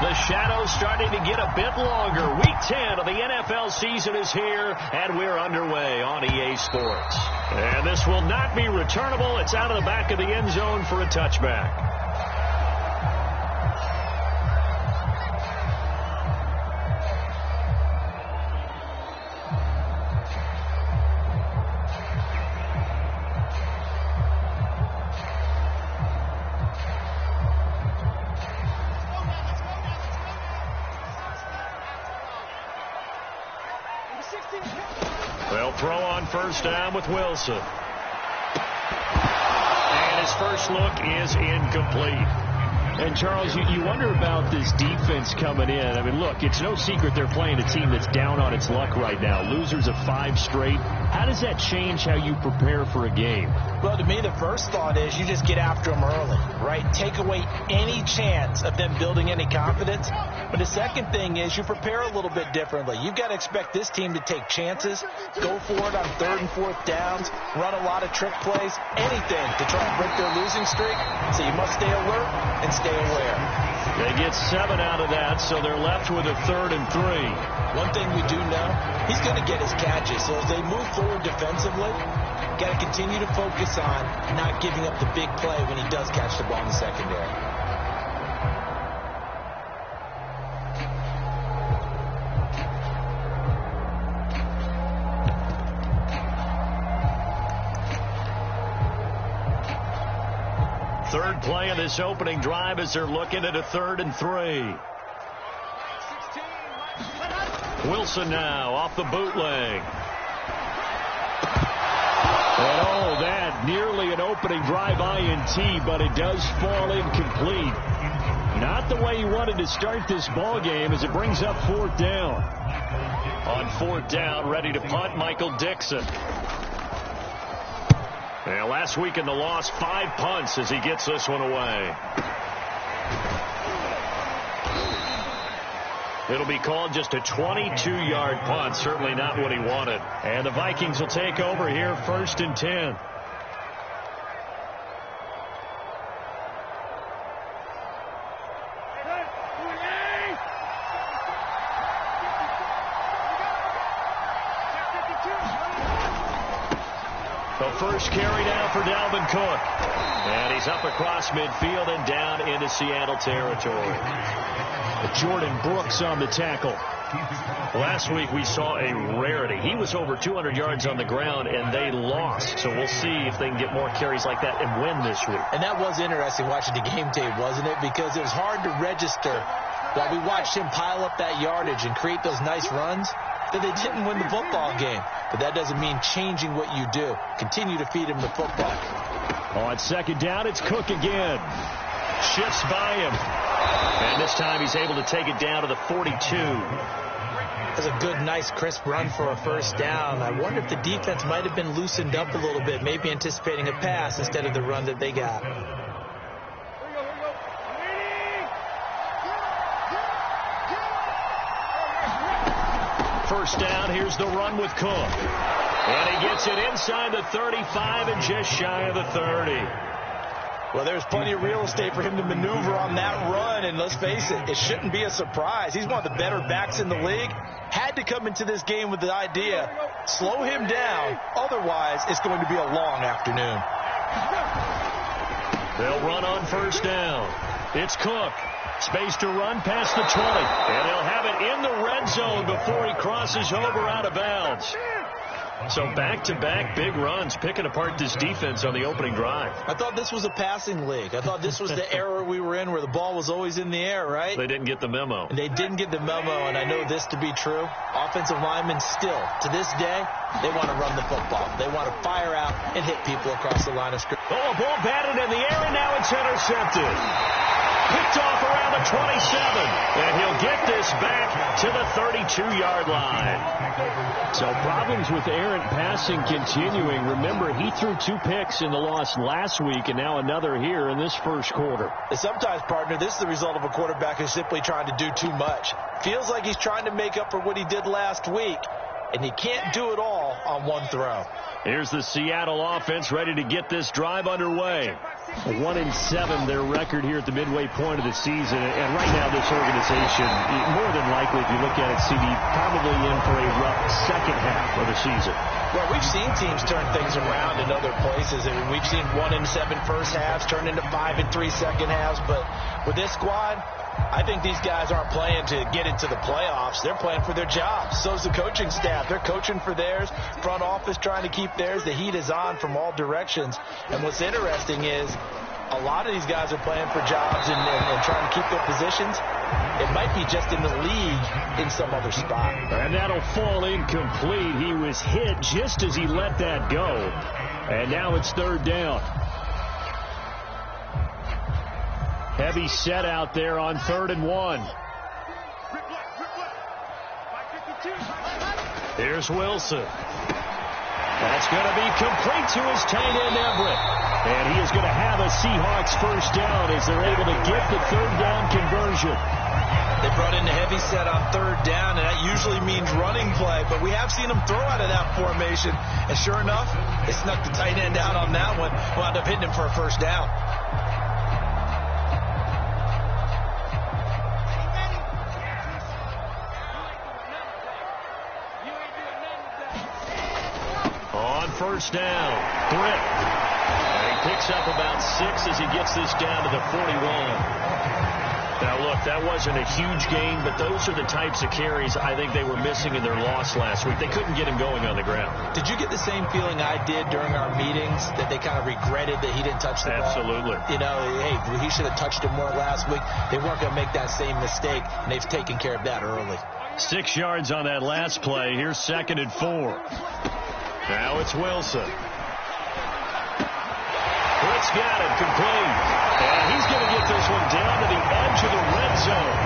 The shadow's starting to get a bit longer. Week 10 of the NFL season is here, and we're underway on EA Sports. And this will not be returnable. It's out of the back of the end zone for a touchback. They'll throw on first down with Wilson. And his first look is incomplete. And, Charles, you wonder about this defense coming in. I mean, look, it's no secret they're playing a team that's down on its luck right now. Losers of 5 straight. How does that change how you prepare for a game? Well, to me, the first thought is you just get after them early, right? Take away any chance of them building any confidence. But the second thing is you prepare a little bit differently. You've got to expect this team to take chances, go for it on 3rd and 4th downs, run a lot of trick plays, anything to try and break their losing streak. So you must stay alert and stay aware. They get 7 out of that, so they're left with a 3rd and 3. One thing we do know, he's going to get his catches. So as they move forward defensively, got to continue to focus on not giving up the big play when he does catch the ball in the secondary. Third play of this opening drive as they're looking at a 3rd and 3. Wilson now off the bootleg. And oh, that nearly an opening drive INT, but it does fall incomplete. Not the way he wanted to start this ball game as it brings up 4th down. On 4th down, ready to punt, Michael Dixon. And last week in the loss, 5 punts as he gets this one away. It'll be called just a 22-yard punt. Certainly not what he wanted. And the Vikings will take over here 1st and 10. First carry now for Dalvin Cook. And he's up across midfield and down into Seattle territory. Jordan Brooks on the tackle. Last week we saw a rarity. He was over 200 yards on the ground, and they lost. So we'll see if they can get more carries like that and win this week. And that was interesting watching the game tape, wasn't it? Because it was hard to register while we watched him pile up that yardage and create those nice runs that they didn't win the football game. But that doesn't mean changing what you do. Continue to feed him the football. On 2nd down, it's Cook again. Shifts by him. And this time he's able to take it down to the 42. That's a good, nice, crisp run for a 1st down. I wonder if the defense might have been loosened up a little bit, maybe anticipating a pass instead of the run that they got. First down, here's the run with Cook. And he gets it inside the 35 and just shy of the 30. Well, there's plenty of real estate for him to maneuver on that run, and let's face it, it shouldn't be a surprise. He's one of the better backs in the league. Had to come into this game with the idea, slow him down, otherwise it's going to be a long afternoon. They'll run on first down. It's Cook. Space to run past the 20. And he'll have it in the red zone before he crosses over out of bounds. So back-to-back big runs, picking apart this defense on the opening drive. I thought this was a passing league. I thought this was the era we were in where the ball was always in the air, right? They didn't get the memo. They didn't get the memo, and I know this to be true. Offensive linemen still, to this day, they want to run the football. They want to fire out and hit people across the line of scrimmage. Oh, a ball batted in the air, and now it's intercepted. Picked off around the 27, and he'll get this back to the 32-yard line. So problems with errant passing continuing. Remember, he threw 2 picks in the loss last week, and now another here in this first quarter. And sometimes, partner, this is the result of a quarterback who's simply trying to do too much. Feels like he's trying to make up for what he did last week, and he can't do it all ball on one throw. Here's the Seattle offense ready to get this drive underway. 1-7 their record here at the midway point of the season. And right now this organization, more than likely, if you look at it, CD, probably in for a rough second half of the season. Well, we've seen teams turn things around in other places. I mean, we've seen 1-7 first halves turn into 5-3 second halves. But with this squad, I think these guys aren't playing to get into the playoffs. They're playing for their jobs. So's the coaching staff. They're coaching for theirs. Front office trying to keep theirs. The heat is on from all directions. And what's interesting is a lot of these guys are playing for jobs and trying to keep their positions. It might be just in the league in some other spot. And that'll fall incomplete. He was hit just as he let that go. And now it's third down. Heavy set out there on 3rd and 1. Here's Wilson. That's going to be complete to his tight end, Everett. And he is going to have a Seahawks first down as they're able to get the third down conversion. They brought in the heavy set on 3rd down, and that usually means running play. But we have seen them throw out of that formation. And sure enough, they snuck the tight end out on that one. Wound up hitting him for a first down. First down, Britt. And he picks up about 6 as he gets this down to the 41. Now, look, that wasn't a huge gain, but those are the types of carries I think they were missing in their loss last week. They couldn't get him going on the ground. Did you get the same feeling I did during our meetings, that they kind of regretted that he didn't touch the ball? Absolutely. You know, hey, he should have touched it more last week. They weren't going to make that same mistake, and they've taken care of that early. 6 yards on that last play. Here's 2nd and 4. Now it's Wilson. Britt's got it complete. And he's going to get this one down to the edge of the red zone.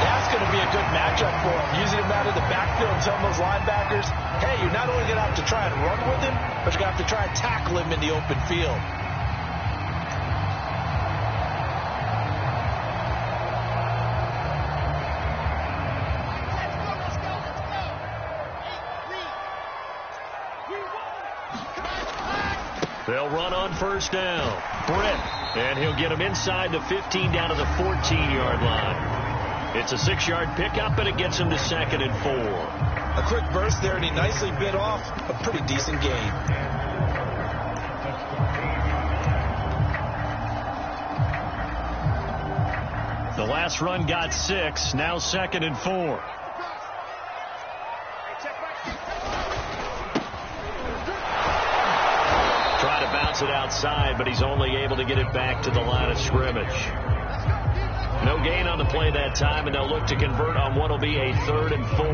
That's going to be a good matchup for him. Using him out of the backfield and telling those linebackers, hey, you're not only going to have to try and run with him, but you're going to have to try and tackle him in the open field. They'll run on first down. Britt. And he'll get him inside the 15 down to the 14-yard line. It's a 6-yard pickup, and it gets him to 2nd and 4. A quick burst there, and he nicely bit off a pretty decent gain. The last run got 6. Now 2nd and 4. It outside, but he's only able to get it back to the line of scrimmage. No gain on the play that time, and they'll look to convert on what will be a 3rd and 4.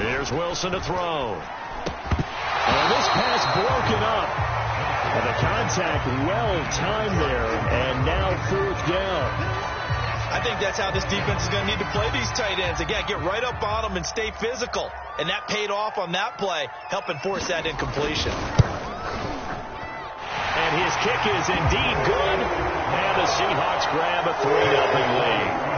Here's Wilson to throw. And this pass broken up. And the contact well timed there. And now 4th down. I think that's how this defense is going to need to play these tight ends. Again, get right up on them and stay physical. And that paid off on that play, helping force that incompletion. And his kick is indeed good. And the Seahawks grab a 3-0 lead.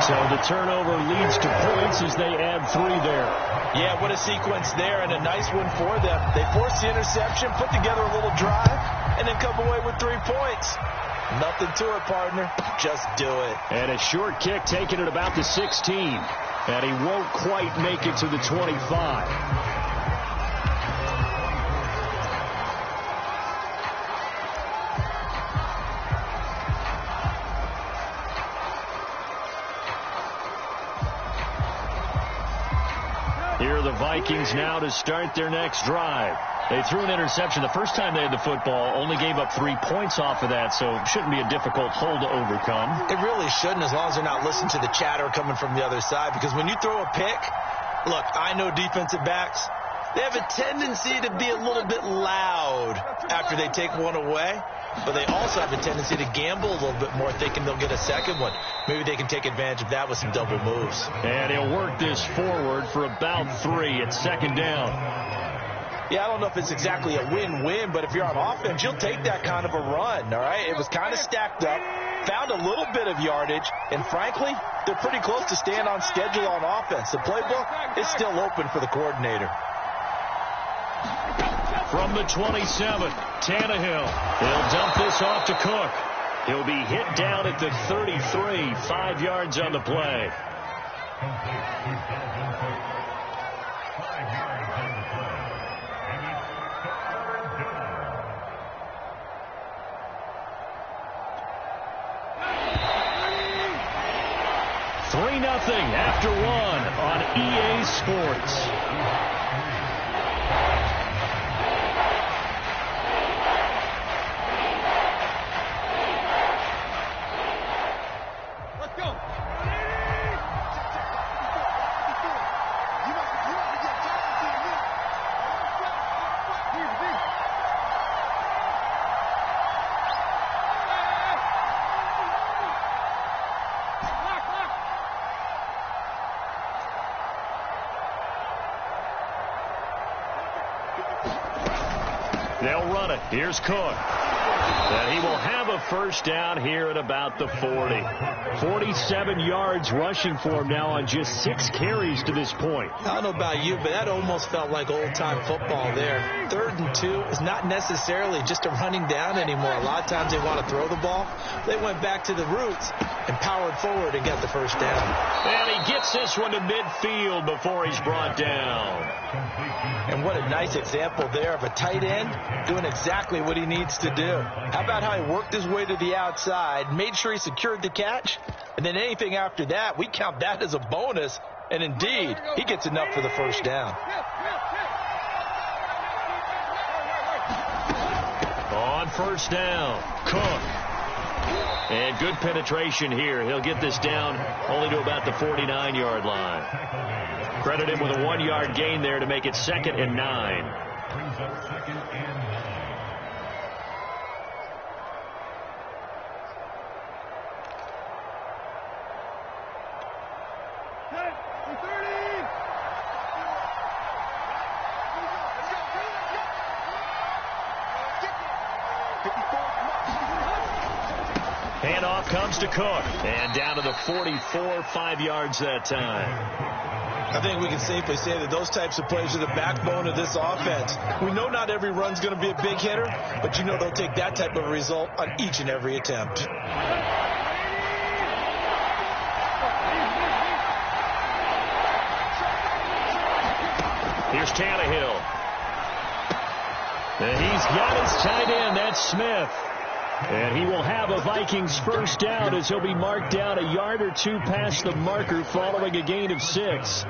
So the turnover leads to points as they add 3 there. Yeah, what a sequence there, and a nice one for them. They forced the interception, put together a little drive, and then come away with 3 points. Nothing to it, partner. Just do it. And a short kick taken at about the 16. And he won't quite make it to the 25. Here are the Vikings now to start their next drive. They threw an interception the first time they had the football, only gave up 3 points off of that, so it shouldn't be a difficult hole to overcome. It really shouldn't, as long as they're not listening to the chatter coming from the other side, because when you throw a pick, look, I know defensive backs, They have a tendency to be a little bit loud after they take one away, but they also have a tendency to gamble a little bit more, thinking they'll get a second one. Maybe they can take advantage of that with some double moves. And he'll work this forward for about 3 at second down. Yeah, I don't know if it's exactly a win-win, but if you're on offense, you'll take that kind of a run, all right? It was kind of stacked up, found a little bit of yardage, and frankly, they're pretty close to staying on schedule on offense. The playbook is still open for the coordinator. From the 27, Tannehill. He'll dump this off to Cook. He'll be hit down at the 33, 5 yards on the play. Nothing after 1 on EA Sports. Let's go. They'll run it. Here's Cook. And he will have a first down here at about the 40. 47 yards rushing for him now on just 6 carries to this point. I don't know about you, but that almost felt like old-time football there. 3rd and 2 is not necessarily just a running down anymore. A lot of times they want to throw the ball. They went back to the roots and powered forward and got the first down. And he gets this one to midfield before he's brought down. And what a nice example there of a tight end doing exactly what he needs to do. How about how he worked his way to the outside, made sure he secured the catch, and then anything after that, we count that as a bonus. And indeed, he gets enough for the first down. On first down, Cook. And good penetration here. He'll get this down only to about the 49-yard line. Credit him with a 1-yard gain there to make it 2nd and 9. Handoff comes to Cook. And down to the 44, 5 yards that time. I think we can safely say that those types of plays are the backbone of this offense. We know not every run's going to be a big hitter, but you know they'll take that type of result on each and every attempt. Here's Tannehill. And he's got his tight end. That's Smith. And he will have a Vikings first down as he'll be marked down a yard or 2 past the marker following a gain of 6.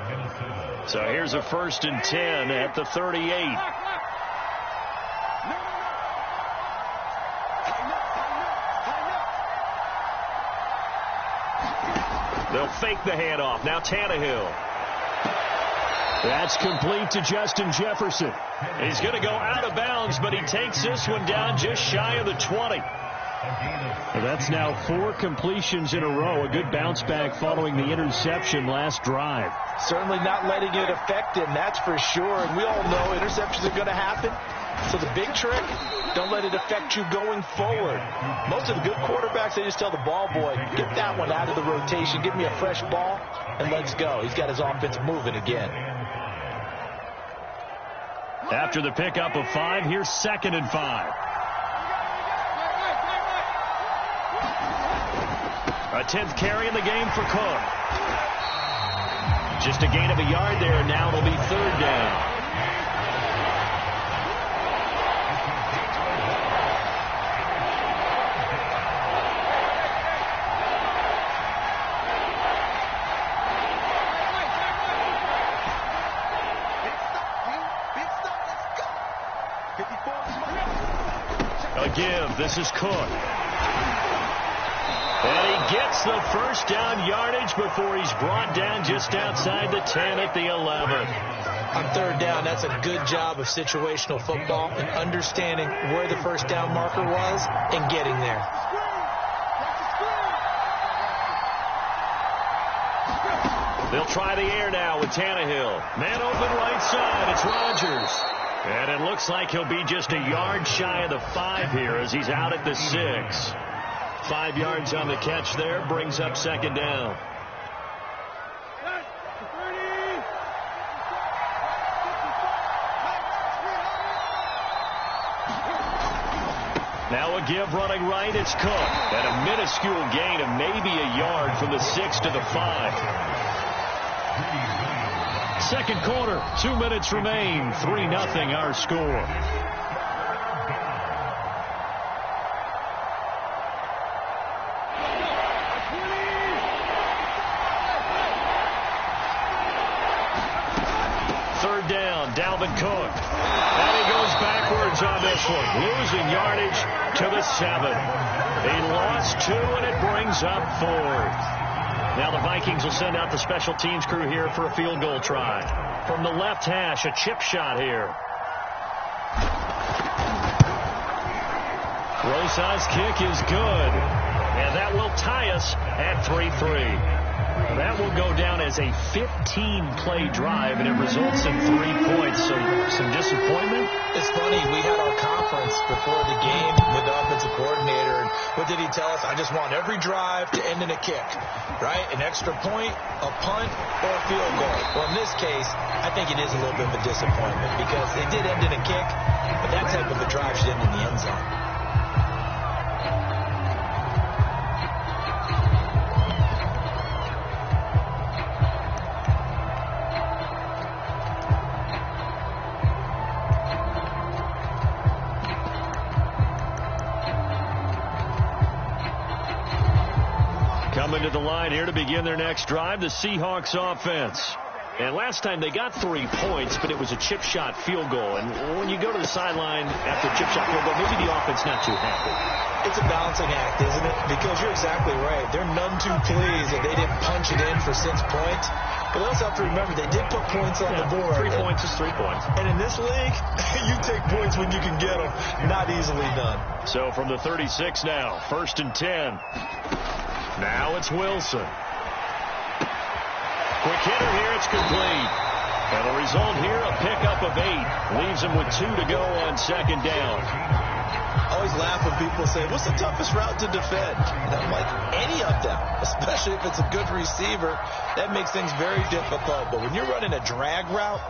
So here's a 1st and 10 at the 38. They'll fake the handoff. Now Tannehill. That's complete to Justin Jefferson. He's going to go out of bounds, but he takes this one down just shy of the 20. Well, that's now 4 completions in a row. A good bounce back following the interception last drive. Certainly not letting it affect him, that's for sure. And we all know interceptions are going to happen. So the big trick, don't let it affect you going forward. Most of the good quarterbacks, they just tell the ball boy, get that one out of the rotation, give me a fresh ball, and let's go. He's got his offense moving again. After the pickup of 5, here's 2nd and 5. A 10th carry in the game for Cook. Just a gain of a yard there, and now it'll be 3rd down. A give. This is Cook. And he gets the first down yardage before he's brought down just outside the 10 at the 11. On third down, that's a good job of situational football and understanding where the first down marker was and getting there. They'll try the air now with Tannehill. Man open right side. It's Rodgers. And it looks like he'll be just a yard shy of the 5 here as he's out at the 6. 5 yards on the catch there. Brings up second down. Now a give running right. It's Cook. And a minuscule gain of maybe a yard from the 6 to the 5. Second quarter, 2 minutes remain. 3-0 our score. Third down, Dalvin Cook. And he goes backwards on this one, losing yardage to the 7. He lost 2, and it brings up 4. Now the Vikings will send out the special teams crew here for a field goal try. From the left hash, a chip shot here. Rosa's kick is good. And that will tie us at 3-3. That will go down as a 15-play drive, and it results in 3 points. So some disappointment. It's funny. We had our conference before the game with the offensive coordinator. And what did he tell us? I just want every drive to end in a kick, right? An extra point, a punt, or a field goal. Well, in this case, I think it is a little bit of a disappointment because they did end in a kick, but that type of a drive should end in the end zone. Coming to the line here to begin their next drive, the Seahawks offense. And last time they got 3 points, but it was a chip shot field goal. And when you go to the sideline after a chip shot field goal, maybe the offense not too happy. It's a balancing act, isn't it? Because you're exactly right. They're none too pleased that they didn't punch it in for 6 points. But they also have to remember they did put points on the board. 3 points is 3 points. And in this league, you take points when you can get them. Not easily done. So from the 36 now, 1st and 10. Now it's Wilson. Quick hitter here, it's complete. And the result here, a pickup of 8. Leaves him with 2 to go on second down. I always laugh when people say, what's the toughest route to defend? And I'm like, any of them, especially if it's a good receiver. That makes things very difficult. But when you're running a drag route,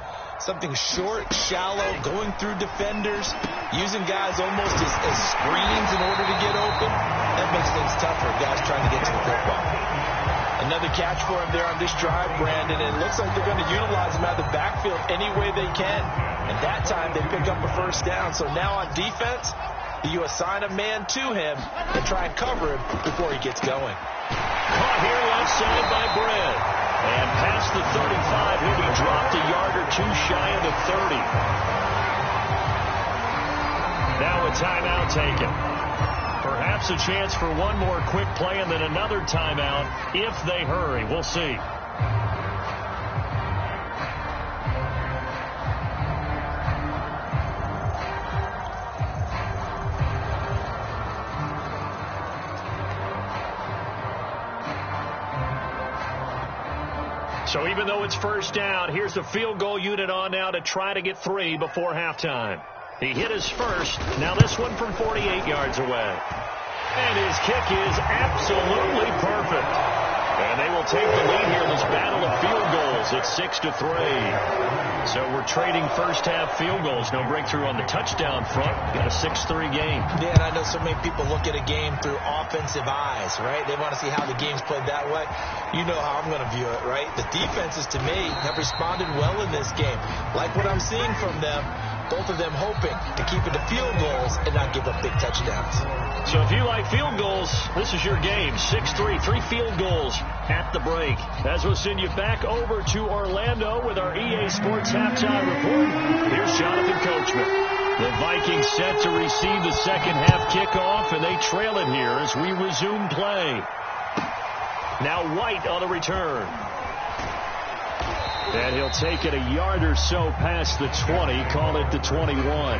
something short, shallow, going through defenders, using guys almost as screens in order to get open, that makes things tougher, guys trying to get to the football. Another catch for him there on this drive, Brandon, and it looks like they're going to utilize him out of the backfield any way they can. And that time they pick up a first down. So now on defense, you assign a man to him and try and cover him before he gets going. Caught here left side by Brett. And past the 35, he'll be dropped a yard or 2 shy of the 30. Now a timeout taken. Perhaps a chance for one more quick play and then another timeout if they hurry. We'll see. So even though it's first down, here's the field goal unit on now to try to get 3 before halftime. He hit his first. Now this one from 48 yards away. And his kick is absolutely perfect. And they will take the lead here in this battle of field goals. It's 6-3. So we're trading first half field goals. No breakthrough on the touchdown front. Got a 6-3 game. Yeah, and I know so many people look at a game through offensive eyes, right? They want to see how the game's played that way. You know how I'm going to view it, right? The defenses, to me, have responded well in this game. Like what I'm seeing from them, both of them hoping to keep it to field goals and not give up big touchdowns. So if you like field goals, this is your game. 6-3, 3 field goals at the break. As we'll send you back over to Orlando with our EA Sports halftime report. Here's Jonathan Coachman. The Vikings set to receive the second half kickoff, and they trail it here as we resume play. Now White on the return. And he'll take it a yard or so past the 20, call it the 21.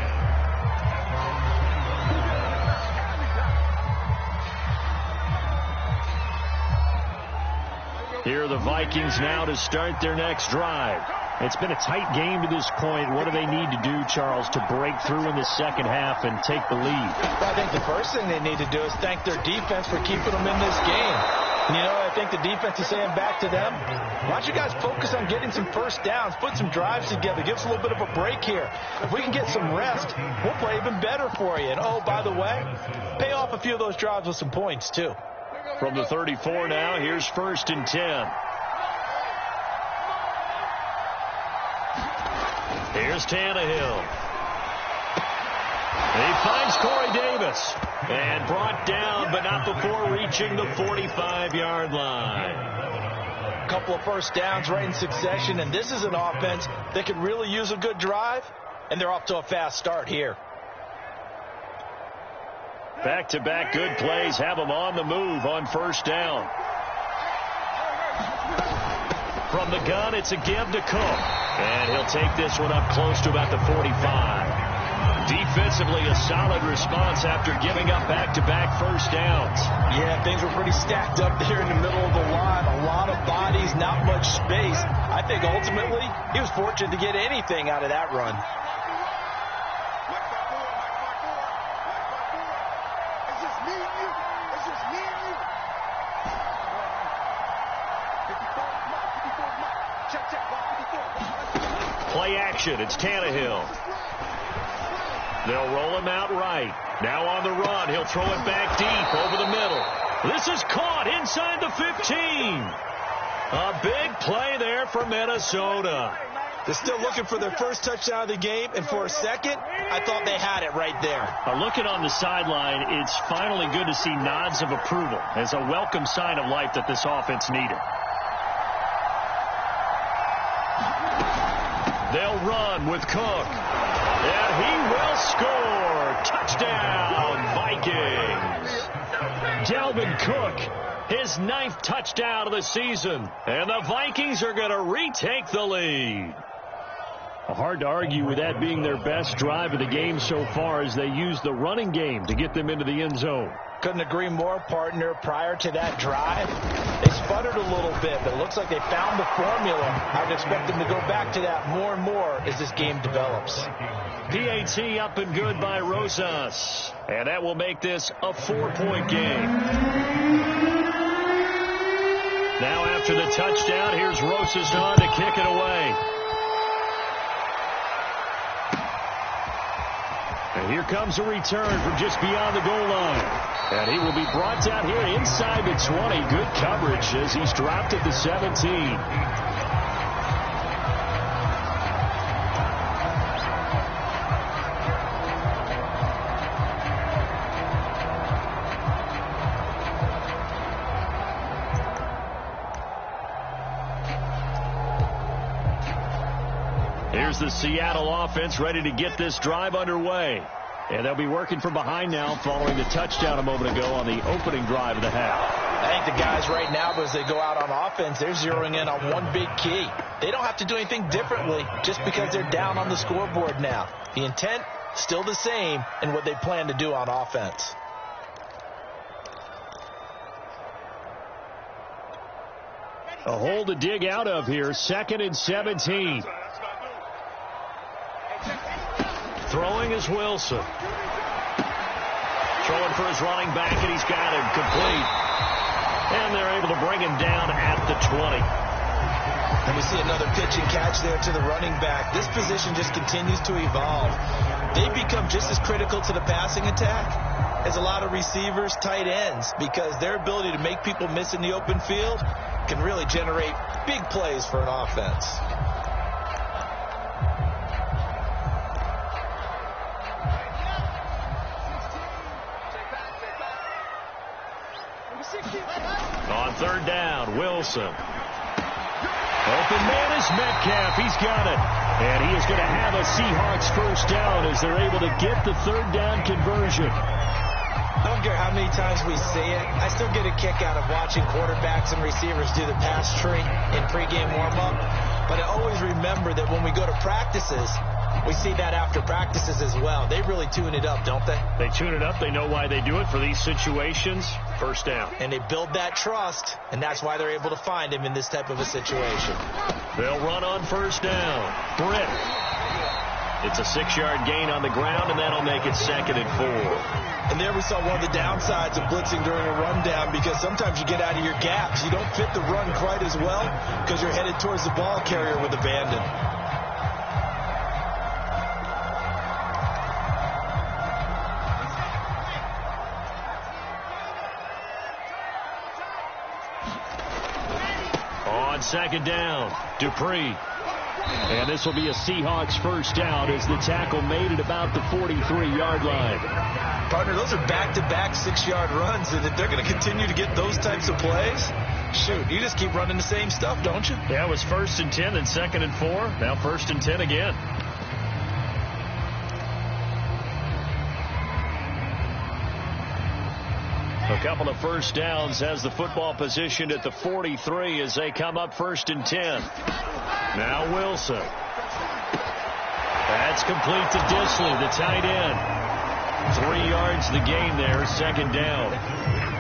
Here are the Vikings now to start their next drive. It's been a tight game to this point. What do they need to do, Charles, to break through in the second half and take the lead? Well, I think the first thing they need to do is thank their defense for keeping them in this game. You know, I think the defense is saying back to them, why don't you guys focus on getting some first downs, put some drives together, give us a little bit of a break here. If we can get some rest, we'll play even better for you. And, oh, by the way, pay off a few of those drives with some points, too. From the 34 now, here's 1st and 10. Here's Tannehill. He finds Corey Davis. And brought down, but not before reaching the 45-yard line. A couple of first downs right in succession, and this is an offense that could really use a good drive, and they're off to a fast start here. Back-to-back good plays have them on the move on 1st down. From the gun, it's a give to Cook. And he'll take this one up close to about the 45. Defensively, a solid response after giving up back-to-back first downs. Yeah, things were pretty stacked up there in the middle of the line. A lot of bodies, not much space. I think ultimately he was fortunate to get anything out of that run. Play action. It's Tannehill. They'll roll him out right. Now on the run. He'll throw it back deep over the middle. This is caught inside the 15. A big play there for Minnesota. They're still looking for their first touchdown of the game, and for a second, I thought they had it right there. Looking on the sideline, it's finally good to see nods of approval as a welcome sign of life that this offense needed. They'll run with Cook. And he will score. Touchdown, Vikings. Dalvin Cook, his 9th touchdown of the season. And the Vikings are going to retake the lead. Hard to argue with that being their best drive of the game so far as they use the running game to get them into the end zone. Couldn't agree more, partner. Prior to that drive, they sputtered a little bit, but it looks like they found the formula. I'd expect them to go back to that more and more as this game develops. PAT up and good by Rosas. And that will make this a 4-point game. Now after the touchdown, here's Rosas on to kick it away. And here comes a return from just beyond the goal line. And he will be brought down here inside the 20. Good coverage as he's dropped at the 17. Here's the Seattle offense ready to get this drive underway. And they'll be working from behind now following the touchdown a moment ago on the opening drive of the half. I think the guys right now, as they go out on offense, they're zeroing in on one big key. They don't have to do anything differently just because they're down on the scoreboard now. The intent, still the same in what they plan to do on offense. A hole to dig out of here. 2nd and 17. Throwing is Wilson. Throwing for his running back, and he's got him complete. And they're able to bring him down at the 20. And we see another pitch and catch there to the running back. This position just continues to evolve. They become just as critical to the passing attack as a lot of receivers, tight ends, because their ability to make people miss in the open field can really generate big plays for an offense. On 3rd down, Wilson. Open man is Metcalf. He's got it. And he is going to have a Seahawks first down as they're able to get the 3rd down conversion. I don't care how many times we say it. I still get a kick out of watching quarterbacks and receivers do the pass tree in pregame warm-up. But I always remember that when we go to practices, we see that after practices as well. They really tune it up, don't they? They tune it up. They know why they do it for these situations. First down. And they build that trust, and that's why they're able to find him in this type of a situation. They'll run on first down. Britt. It's a 6-yard gain on the ground, and that'll make it 2nd and 4. And there we saw one of the downsides of blitzing during a rundown, because sometimes you get out of your gaps. You don't fit the run quite as well because you're headed towards the ball carrier with abandon. On 2nd down, Dupree. And this will be a Seahawks first down as the tackle made it about the 43-yard line. Partner, those are back-to-back 6-yard runs, and if they're going to continue to get those types of plays, shoot, you just keep running the same stuff, don't you? Yeah, it was 1st and 10 and 2nd and 4. Now 1st and 10 again. A couple of first downs has the football positioned at the 43 as they come up 1st and 10. Now Wilson. That's complete to Disley, the tight end. 3 yards the gain there, 2nd down.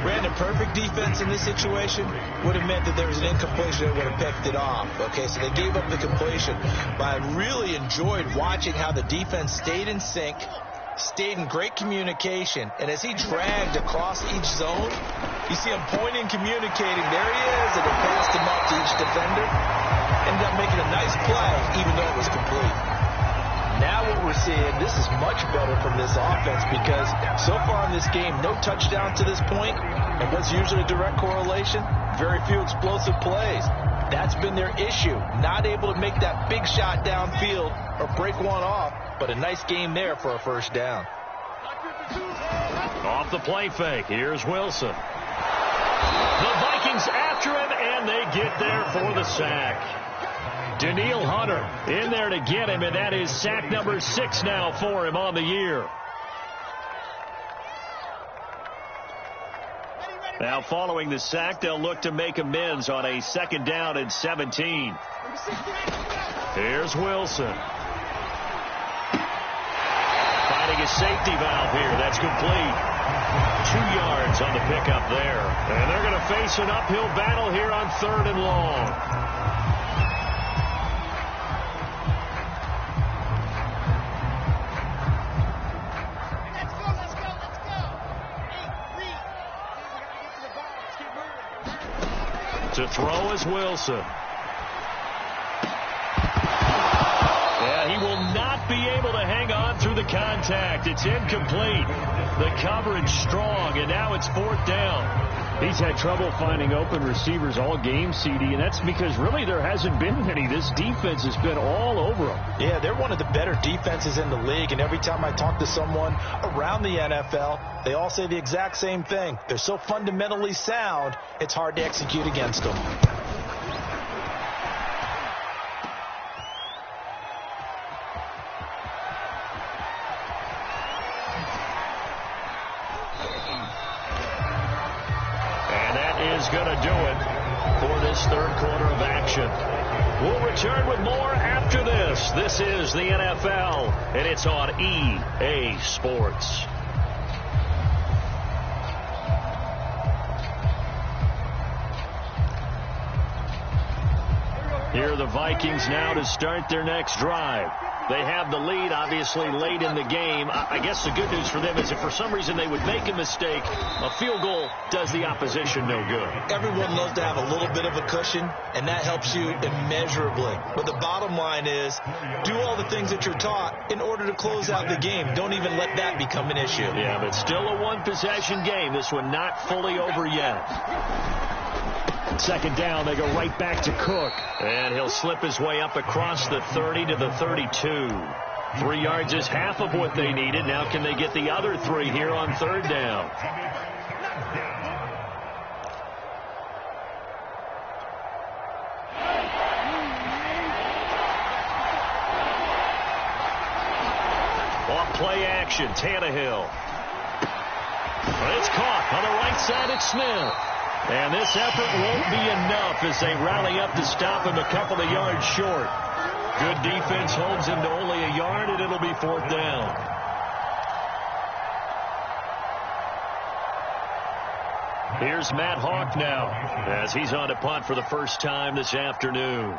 Brandon, perfect defense in this situation would have meant that there was an incompletion that would have picked it off. Okay, so they gave up the completion. But I really enjoyed watching how the defense stayed in sync, stayed in great communication, and as he dragged across each zone, you see him pointing, communicating. There he is, and they passed him up to each defender. Ended up making a nice play, even though it was complete. Now what we're seeing, this is much better from this offense, because so far in this game, no touchdown to this point, and what's usually a direct correlation, very few explosive plays. That's been their issue, not able to make that big shot downfield or break one off, but a nice game there for a first down. Off the play fake, here's Wilson. The Vikings after him, and they get there for the sack. Daniil Hunter in there to get him, and that is sack number 6 now for him on the year. Now following the sack, they'll look to make amends on a 2nd down and 17. Here's Wilson. Finding a safety valve here. That's complete. 2 yards on the pickup there. And they're going to face an uphill battle here on 3rd and long. To throw is Wilson. Yeah, he will not be able to hang on through the contact. It's incomplete. The coverage strong, and now it's 4th down. He's had trouble finding open receivers all game, CD, and that's because really there hasn't been many. This defense has been all over them. Yeah, they're one of the better defenses in the league, and every time I talk to someone around the NFL, they all say the exact same thing. They're so fundamentally sound, it's hard to execute against them. Going to do it for this 3rd quarter of action. We'll return with more after this. This is the NFL, and it's on EA Sports. Here are the Vikings now to start their next drive. They have the lead, obviously, late in the game. I guess the good news for them is if for some reason they would make a mistake, a field goal does the opposition no good. Everyone loves to have a little bit of a cushion, and that helps you immeasurably. But the bottom line is, do all the things that you're taught in order to close out the game. Don't even let that become an issue. Yeah, but still a one-possession game. This one not fully over yet. 2nd down, they go right back to Cook. And he'll slip his way up across the 30 to the 32. 3 yards is half of what they needed. Now can they get the other 3 here on 3rd down? Off play action, Tannehill. It's caught on the right side. It's Smith. And this effort won't be enough as they rally up to stop him a couple of yards short. Good defense holds him to only a yard, and it'll be 4th down. Here's Matt Hawk now as he's on to punt for the first time this afternoon.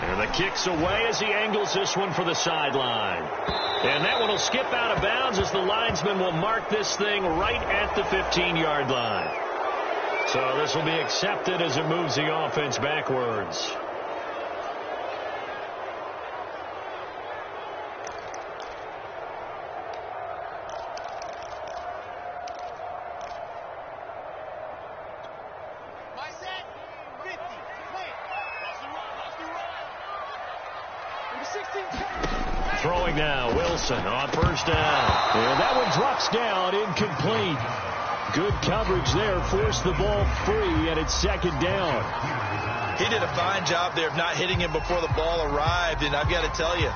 And the kick's away as he angles this one for the sideline. And that one will skip out of bounds as the linesman will mark this thing right at the 15-yard line. So this will be accepted as it moves the offense backwards. Throwing now, Wilson on 1st down. And that one drops down, incomplete. Good coverage there, forced the ball free, and it's 2nd down. He did a fine job there of not hitting him before the ball arrived, and I've got to tell you,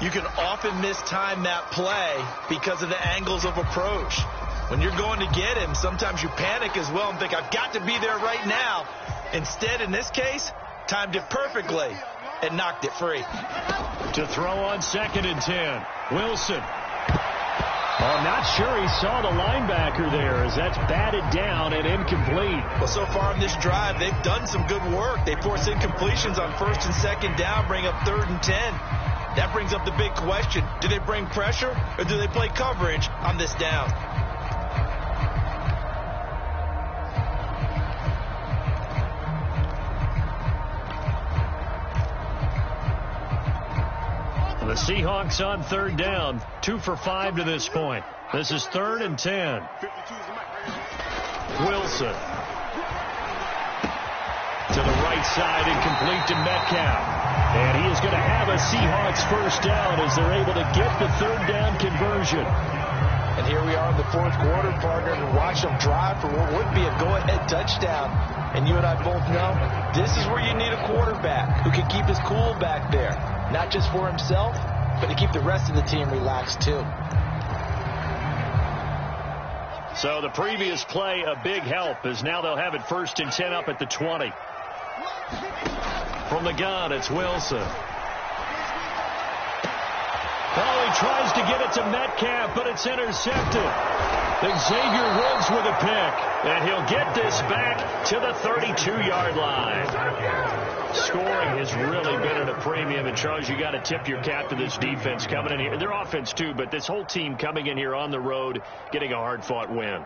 you can often mistime that play because of the angles of approach. When you're going to get him, sometimes you panic as well and think, I've got to be there right now. Instead, in this case, timed it perfectly and knocked it free. To throw on 2nd and 10. Wilson. I'm not sure he saw the linebacker there as that's batted down and incomplete. Well, so far in this drive, they've done some good work. They force incompletions on 1st and 2nd down, bring up 3rd and 10. That brings up the big question. Do they bring pressure or do they play coverage on this down? The Seahawks on 3rd down, 2 for 5 to this point. This is 3rd and 10. Wilson. To the right side, incomplete to Metcalf. And he is going to have a Seahawks 1st down as they're able to get the 3rd down conversion. And here we are in the 4th quarter, partner, and watch them drive for what would be a go-ahead touchdown. And you and I both know this is where you need a quarterback who can keep his cool back there. Not just for himself, but to keep the rest of the team relaxed too. So the previous play, a big help, as now they'll have it 1st and 10 up at the 20. From the gun, it's Wilson. Oh, he tries to get it to Metcalf, but it's intercepted. Xavier Woods with a pick, and he'll get this back to the 32-yard line. Scoring has really been at a premium, and Charles, you got to tip your cap to this defense coming in here. Their offense too, but this whole team coming in here on the road, getting a hard-fought win.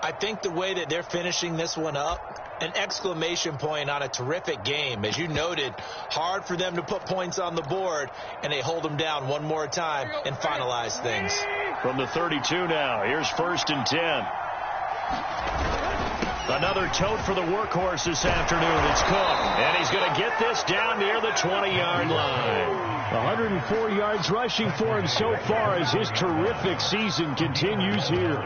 I think the way that they're finishing this one up, an exclamation point on a terrific game. As you noted, hard for them to put points on the board, and they hold them down one more time and finalize things. From the 32 now, here's 1st and 10. Another tote for the workhorse this afternoon. It's Cook, and he's going to get this down near the 20-yard line. 104 yards rushing for him so far as his terrific season continues here.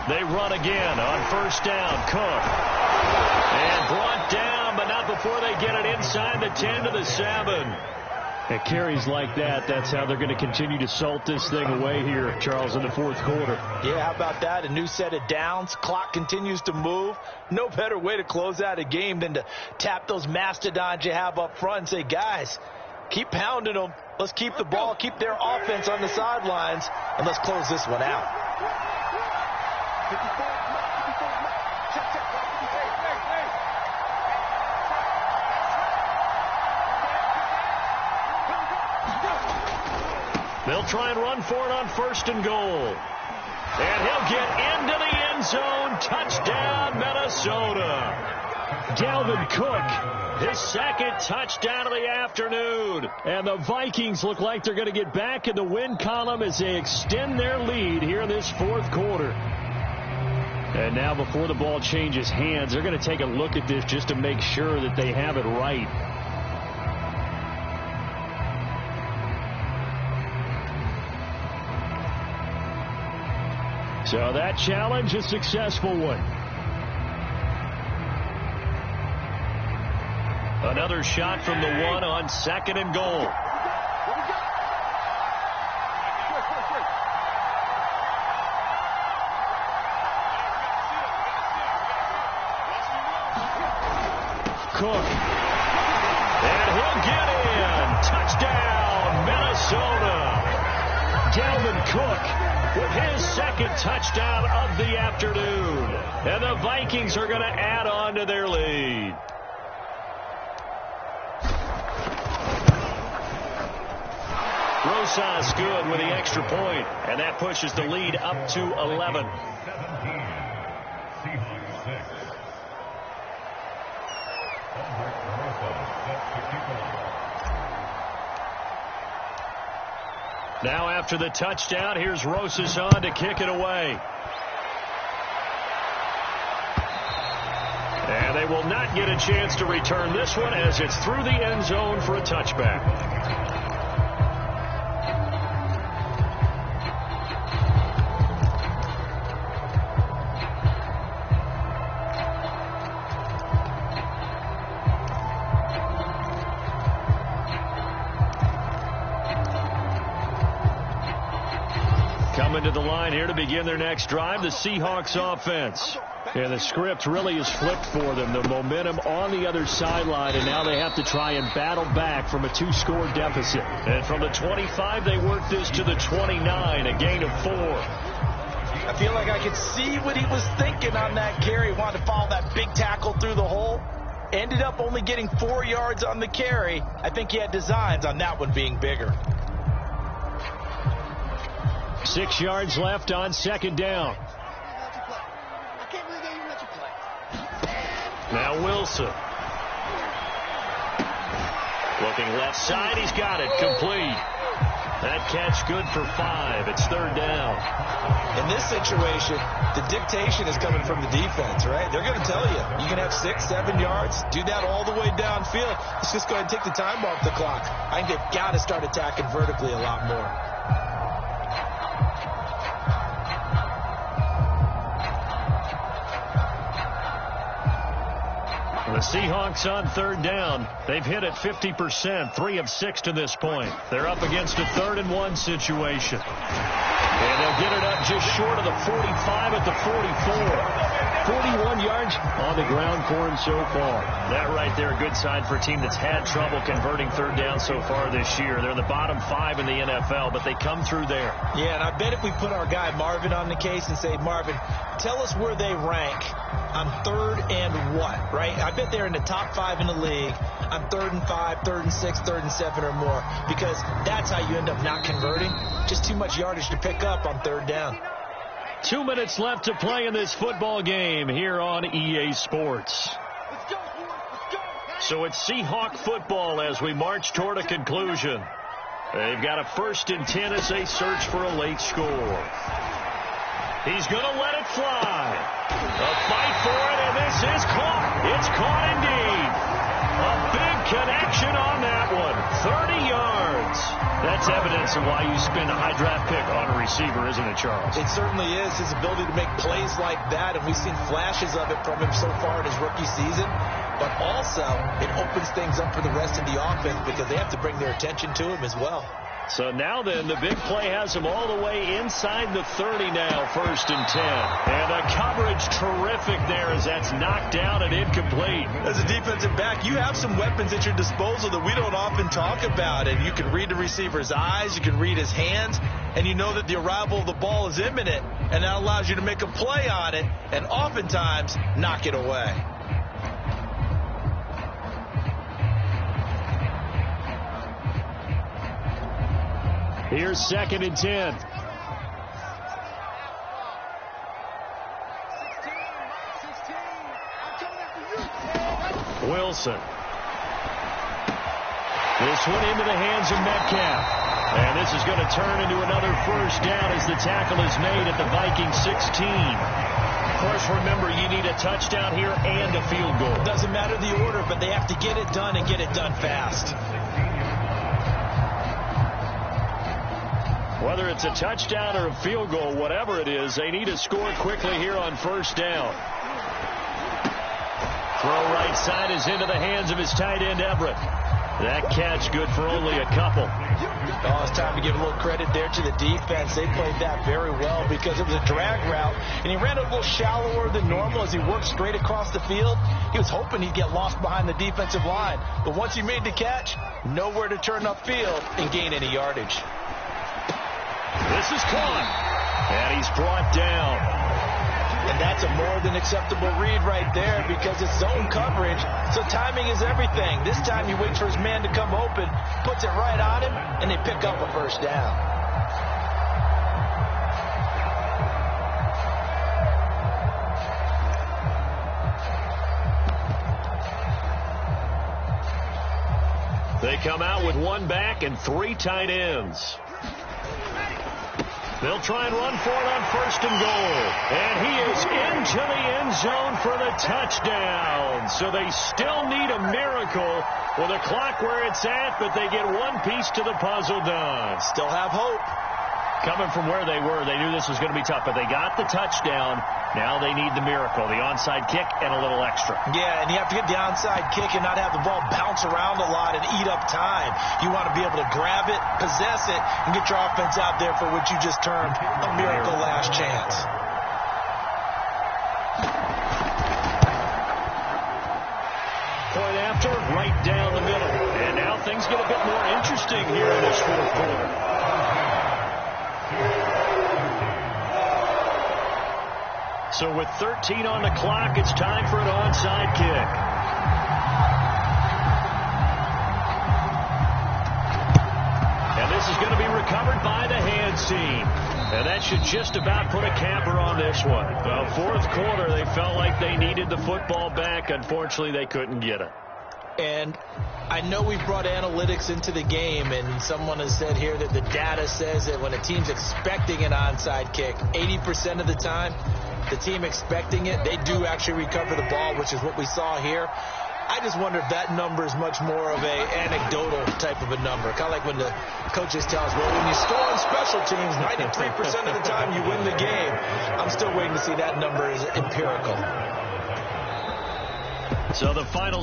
They run again on 1st down. Cook. And brought down, but not before they get it inside the 10 to the 7. At carries like that, that's how they're going to continue to salt this thing away here, Charles, in the 4th quarter. Yeah, how about that? A new set of downs. Clock continues to move. No better way to close out a game than to tap those mastodons you have up front and say, guys, keep pounding them. Let's keep the ball, keep their offense on the sidelines, and let's close this one out. They'll try and run for it on 1st and goal. And he'll get into the end zone. Touchdown, Minnesota. Dalvin Cook, his 2nd touchdown of the afternoon. And the Vikings look like they're going to get back in the win column as they extend their lead here in this 4th quarter. And now before the ball changes hands, they're going to take a look at this just to make sure that they have it right. So that challenge, a successful one. Another shot from the one on 2nd and goal. Cook. And he'll get in. Touchdown, Minnesota. Dalvin Cook with his 2nd touchdown of the afternoon. And the Vikings are going to add on to their lead. Rosas good with the extra point, and that pushes the lead up to 11. Now after the touchdown, here's Rosas on to kick it away. And they will not get a chance to return this one as it's through the end zone for a touchback. Coming to the line here to begin their next drive, the Seahawks offense. And the script really is flipped for them. The momentum on the other sideline, and now they have to try and battle back from a 2-score deficit. And from the 25, they work this to the 29, a gain of 4. I feel like I could see what he was thinking on that carry. He wanted to follow that big tackle through the hole. Ended up only getting 4 yards on the carry. I think he had designs on that one being bigger. 6 yards left on 2nd down. Now Wilson. Looking left side, he's got it. Complete. That catch good for 5. It's 3rd down. In this situation, the dictation is coming from the defense, right? They're going to tell you, you can have 6, 7 yards, do that all the way downfield. Let's just go ahead and take the time off the clock. I think they've got to start attacking vertically a lot more. The Seahawks on 3rd down. They've hit it 50%, 3 of 6 to this point. They're up against a 3rd and 1 situation. And they'll get it up just short of the 45 at the 44. 41 yards on the ground for him so far. That right there, a good sign for a team that's had trouble converting 3rd down so far this year. They're in the bottom 5 in the NFL, but they come through there. Yeah, and I bet if we put our guy Marvin on the case and say, Marvin, tell us where they rank on 3rd and what, right? I bet they're in the top 5 in the league on 3rd and 5, 3rd and 6, 3rd and 7 or more, because that's how you end up not converting. Just too much yardage to pick up on 3rd down. 2 minutes left to play in this football game here on EA Sports. So it's Seahawk football as we march toward a conclusion. They've got a 1st and 10 as they search for a late score. He's going to let it fly. A fight for it, and this is caught. It's caught indeed. A big connection on that one. 30 yards. That's evidence of why you spend a high draft pick on a receiver, isn't it, Charles? It certainly is. His ability to make plays like that, and we've seen flashes of it from him so far in his rookie season. But also, it opens things up for the rest of the offense because they have to bring their attention to him as well. So now then, the big play has him all the way inside the 30 now, 1st and 10. And the coverage terrific there as that's knocked down and incomplete. As a defensive back, you have some weapons at your disposal that we don't often talk about. And you can read the receiver's eyes, you can read his hands, and you know that the arrival of the ball is imminent. And that allows you to make a play on it and oftentimes knock it away. Here's 2nd and 10. Wilson. This one into the hands of Metcalf. And this is going to turn into another 1st down as the tackle is made at the Vikings 16. Of course, remember, you need a touchdown here and a field goal. Doesn't matter the order, but they have to get it done and get it done fast. Whether it's a touchdown or a field goal, whatever it is, they need to score quickly here on first down. Throw right side is into the hands of his tight end, Everett. That catch good for only a couple. Oh, it's time to give a little credit there to the defense. They played that very well because it was a drag route, and he ran a little shallower than normal as he worked straight across the field. He was hoping he'd get lost behind the defensive line, but once he made the catch, nowhere to turn upfield and gain any yardage. This is caught, and he's brought down. And that's a more than acceptable read right there because it's zone coverage, so timing is everything. This time he waits for his man to come open, puts it right on him, and they pick up a first down. They come out with one back and three tight ends. They'll try and run for it on first and goal. And he is into the end zone for the touchdown. So they still need a miracle with a clock where it's at, but they get one piece to the puzzle done. Still have hope. Coming from where they were, they knew this was going to be tough, but they got the touchdown. Now they need the miracle, the onside kick and a little extra. Yeah, and you have to get the onside kick and not have the ball bounce around a lot and eat up time. You want to be able to grab it, possess it, and get your offense out there for what you just termed a miracle last chance. Point after, right down the middle. And now things get a bit more interesting here in this fourth quarter. So with 13 on the clock, it's time for an onside kick. And this is going to be recovered by the hands team. And that should just about put a capper on this one. Well, fourth quarter, they felt like they needed the football back. Unfortunately, they couldn't get it. And I know we've brought analytics into the game, and someone has said here that the data says that when a team's expecting an onside kick, 80% of the time, the team expecting it, they do actually recover the ball, which is what we saw here. I just wonder if that number is much more of a anecdotal type of a number. Kind of like when the coaches tell us, well, when you score on special teams, 93% of the time you win the game. I'm still waiting to see that number is empirical. So the final